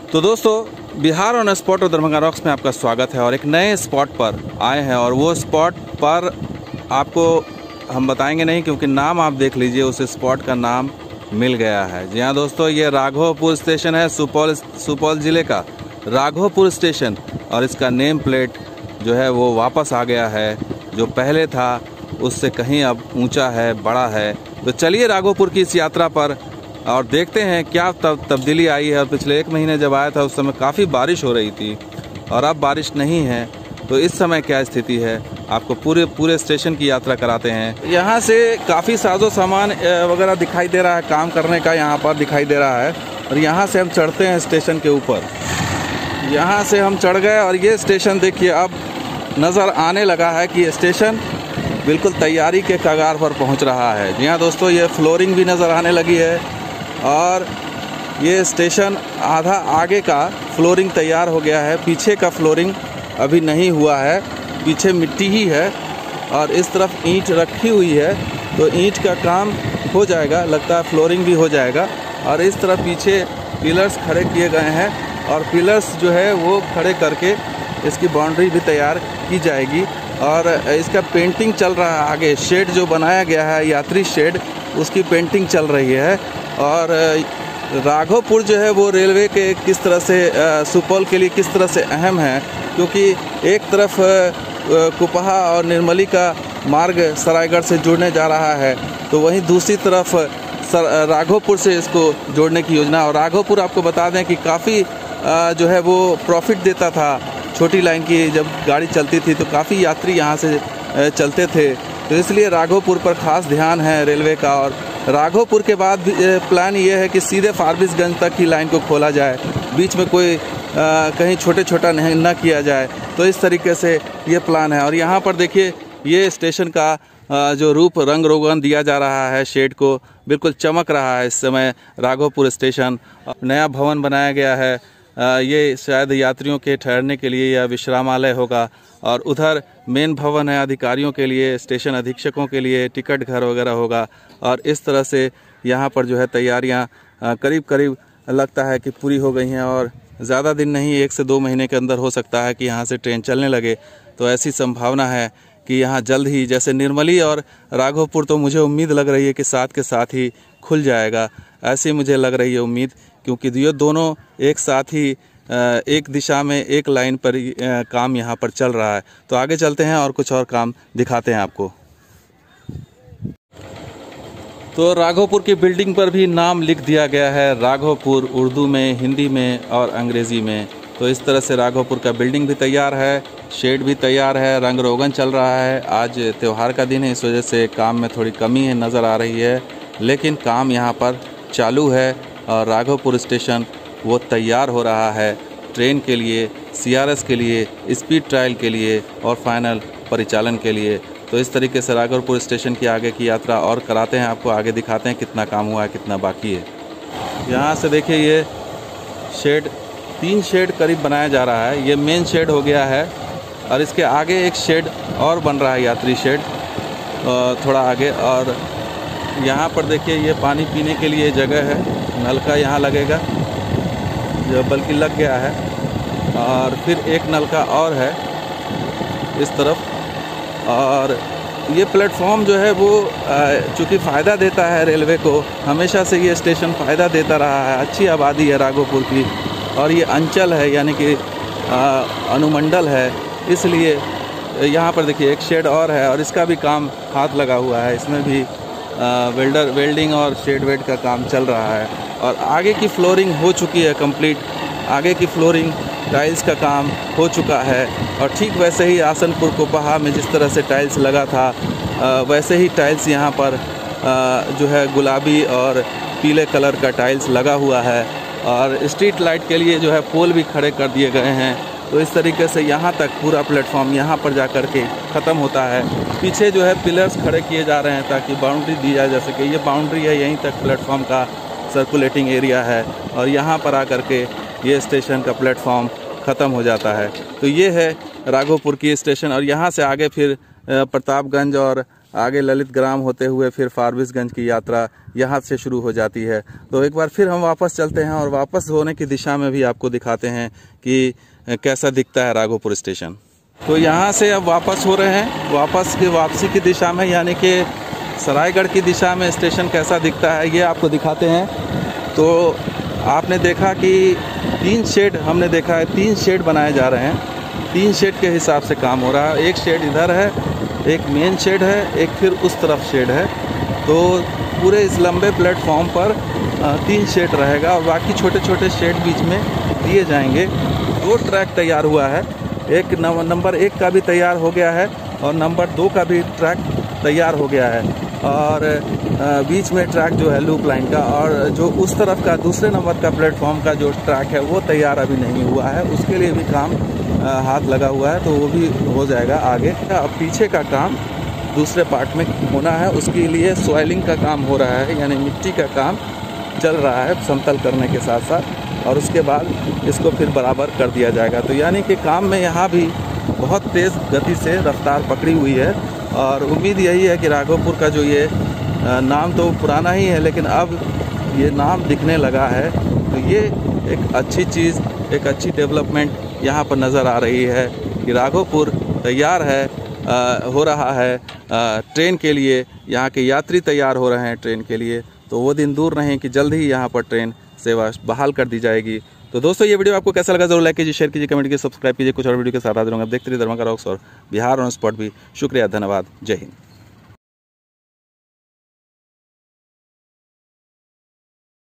तो दोस्तों, Bihar on spot और दरभंगा रॉक्स में आपका स्वागत है। और एक नए स्पॉट पर आए हैं और वो स्पॉट पर आपको हम बताएंगे नहीं, क्योंकि नाम आप देख लीजिए, उस स्पॉट का नाम मिल गया है। जी हाँ दोस्तों, ये राघोपुर स्टेशन है, सुपौल ज़िले का राघोपुर स्टेशन। और इसका नेम प्लेट जो है वो वापस आ गया है, जो पहले था उससे कहीं अब ऊंचा है, बड़ा है। तो चलिए राघोपुर की इस यात्रा पर और देखते हैं क्या तब्दीली आई है। और पिछले 1 महीने जब आया था उस समय काफ़ी बारिश हो रही थी और अब बारिश नहीं है, तो इस समय क्या स्थिति है, आपको पूरे स्टेशन की यात्रा कराते हैं। यहाँ से काफ़ी साजो सामान वगैरह दिखाई दे रहा है, काम करने का यहाँ पर दिखाई दे रहा है। और यहाँ से हम चढ़ते हैं स्टेशन के ऊपर। यहाँ से हम चढ़ गए और ये स्टेशन देखिए अब नज़र आने लगा है कि स्टेशन बिल्कुल तैयारी के कगार पर पहुँच रहा है। जी हाँ दोस्तों, ये फ्लोरिंग भी नज़र आने लगी है और ये स्टेशन आधा आगे का फ्लोरिंग तैयार हो गया है, पीछे का फ्लोरिंग अभी नहीं हुआ है, पीछे मिट्टी ही है और इस तरफ ईंट रखी हुई है। तो ईंट का काम हो जाएगा, लगता है फ्लोरिंग भी हो जाएगा। और इस तरफ पीछे पिलर्स खड़े किए गए हैं और पिलर्स जो है वो खड़े करके इसकी बाउंड्री भी तैयार की जाएगी। और इसका पेंटिंग चल रहा है, आगे शेड जो बनाया गया है, यात्री शेड, उसकी पेंटिंग चल रही है। और राघोपुर जो है वो रेलवे के किस तरह से सुपौल के लिए किस तरह से अहम है, क्योंकि एक तरफ कुपहा और निर्मली का मार्ग सरायगढ़ से जुड़ने जा रहा है, तो वहीं दूसरी तरफ राघोपुर से इसको जोड़ने की योजना। और राघोपुर आपको बता दें कि काफ़ी जो है वो प्रॉफिट देता था, छोटी लाइन की जब गाड़ी चलती थी तो काफ़ी यात्री यहाँ से चलते थे, तो इसलिए राघोपुर पर ख़ास ध्यान है रेलवे का। और राघोपुर के बाद प्लान ये है कि सीधे फारबिसगंज तक की लाइन को खोला जाए, बीच में कोई कहीं छोटा न किया जाए। तो इस तरीके से ये प्लान है। और यहाँ पर देखिए ये स्टेशन का जो रूप रंग रोगन दिया जा रहा है, शेड को बिल्कुल चमक रहा है इस समय राघोपुर स्टेशन। नया भवन बनाया गया है, ये शायद यात्रियों के ठहरने के लिए या विश्रामालय होगा। और उधर मेन भवन है अधिकारियों के लिए, स्टेशन अधीक्षकों के लिए टिकट घर वगैरह होगा। और इस तरह से यहाँ पर जो है तैयारियाँ करीब लगता है कि पूरी हो गई हैं और ज़्यादा दिन नहीं, 1 से 2 महीने के अंदर हो सकता है कि यहाँ से ट्रेन चलने लगे। तो ऐसी संभावना है कि यहाँ जल्द ही, जैसे निर्मली और राघोपुर तो मुझे उम्मीद लग रही है कि साथ के साथ ही खुल जाएगा, ऐसी मुझे लग रही है उम्मीद, क्योंकि ये दोनों एक साथ ही एक दिशा में एक लाइन पर काम यहाँ पर चल रहा है। तो आगे चलते हैं और कुछ और काम दिखाते हैं आपको। तो राघोपुर की बिल्डिंग पर भी नाम लिख दिया गया है, राघोपुर, उर्दू में, हिंदी में और अंग्रेज़ी में। तो इस तरह से राघोपुर का बिल्डिंग भी तैयार है, शेड भी तैयार है, रंग रोगन चल रहा है। आज त्यौहार का दिन है, इस वजह से काम में थोड़ी कमी है नज़र आ रही है, लेकिन काम यहाँ पर चालू है। और राघोपुर स्टेशन वो तैयार हो रहा है ट्रेन के लिए, CRS के लिए, स्पीड ट्रायल के लिए और फाइनल परिचालन के लिए। तो इस तरीके से राघोपुर स्टेशन की आगे की यात्रा और कराते हैं आपको, आगे दिखाते हैं कितना काम हुआ है, कितना बाकी है। यहाँ से देखिए ये शेड, 3 शेड करीब बनाया जा रहा है। ये मेन शेड हो गया है और इसके आगे एक शेड और बन रहा है, यात्री शेड, थोड़ा आगे। और यहाँ पर देखिए ये पानी पीने के लिए जगह है, नलका यहाँ लगेगा, जो बल्कि लग गया है। और फिर एक नलका और है इस तरफ। और ये प्लेटफॉर्म जो है वो चूँकि फ़ायदा देता है रेलवे को, हमेशा से ये स्टेशन फ़ायदा देता रहा है। अच्छी आबादी है राघोपुर की और ये अंचल है, यानी कि अनुमंडल है, इसलिए यहाँ पर देखिए एक शेड और है और इसका भी काम हाथ लगा हुआ है। इसमें भी वेल्डिंग और शेड वेड का काम चल रहा है। और आगे की फ्लोरिंग हो चुकी है कंप्लीट, आगे की फ्लोरिंग टाइल्स का काम हो चुका है। और ठीक वैसे ही आसनपुर कुपहा में जिस तरह से टाइल्स लगा था, वैसे ही टाइल्स यहाँ पर जो है गुलाबी और पीले कलर का टाइल्स लगा हुआ है। और स्ट्रीट लाइट के लिए जो है पोल भी खड़े कर दिए गए हैं। तो इस तरीके से यहाँ तक पूरा प्लेटफॉर्म यहाँ पर जा कर के ख़त्म होता है। पीछे जो है पिलर्स खड़े किए जा रहे हैं ताकि बाउंड्री दी जा सके। ये बाउंड्री है, यहीं तक प्लेटफॉर्म का सर्कुलेटिंग एरिया है और यहाँ पर आकर के ये स्टेशन का प्लेटफॉर्म ख़त्म हो जाता है। तो ये है राघोपुर की स्टेशन। और यहाँ से आगे फिर प्रतापगंज और आगे ललित ग्राम होते हुए फिर फारबिसगंज की यात्रा यहाँ से शुरू हो जाती है। तो एक बार फिर हम वापस चलते हैं और वापस होने की दिशा में भी आपको दिखाते हैं कि कैसा दिखता है राघोपुर स्टेशन। तो यहाँ से अब वापस हो रहे हैं, वापसी की दिशा में, यानी कि सरायगढ़ की दिशा में स्टेशन कैसा दिखता है ये आपको दिखाते हैं। तो आपने देखा कि 3 शेड, हमने देखा है 3 शेड बनाए जा रहे हैं। 3 शेड के हिसाब से काम हो रहा है। एक शेड इधर है, एक मेन शेड है, एक फिर उस तरफ शेड है। तो पूरे इस लंबे प्लेटफॉर्म पर 3 शेड रहेगा और बाकी छोटे छोटे शेड बीच में दिए जाएंगे। 2 ट्रैक तैयार हुआ है, एक नंबर 1 का भी तैयार हो गया है और नंबर 2 का भी ट्रैक तैयार हो गया है, और बीच में ट्रैक जो है लूप लाइन का, और जो उस तरफ का दूसरे नंबर का प्लेटफॉर्म का जो ट्रैक है वो तैयार अभी नहीं हुआ है। उसके लिए भी काम हाथ लगा हुआ है, तो वो भी हो जाएगा आगे। अब पीछे का काम दूसरे पार्ट में होना है, उसके लिए सॉइलिंग का काम हो रहा है, यानी मिट्टी का काम चल रहा है समतल करने के साथ साथ, और उसके बाद इसको फिर बराबर कर दिया जाएगा। तो यानी कि काम में यहाँ भी बहुत तेज़ गति से रफ्तार पकड़ी हुई है, और उम्मीद यही है कि राघोपुर का जो ये नाम तो पुराना ही है, लेकिन अब ये नाम दिखने लगा है। तो ये एक अच्छी चीज़, एक अच्छी डेवलपमेंट यहाँ पर नज़र आ रही है कि राघोपुर तैयार है, हो रहा है ट्रेन के लिए। यहाँ के यात्री तैयार हो रहे हैं ट्रेन के लिए। तो वो दिन दूर नहीं कि जल्द ही यहाँ पर ट्रेन सेवा बहाल कर दी जाएगी। तो दोस्तों, ये वीडियो आपको कैसा लगा जरूर लाइक कीजिए, शेयर कीजिए, कमेंट कीजिए, सब्सक्राइब कीजिए। कुछ और वीडियो के साथ हाजिर होंगे। देखते रहिए दरभंगा रॉक्स और बिहार ऑन स्पॉट भी। शुक्रिया, धन्यवाद, जय हिंद।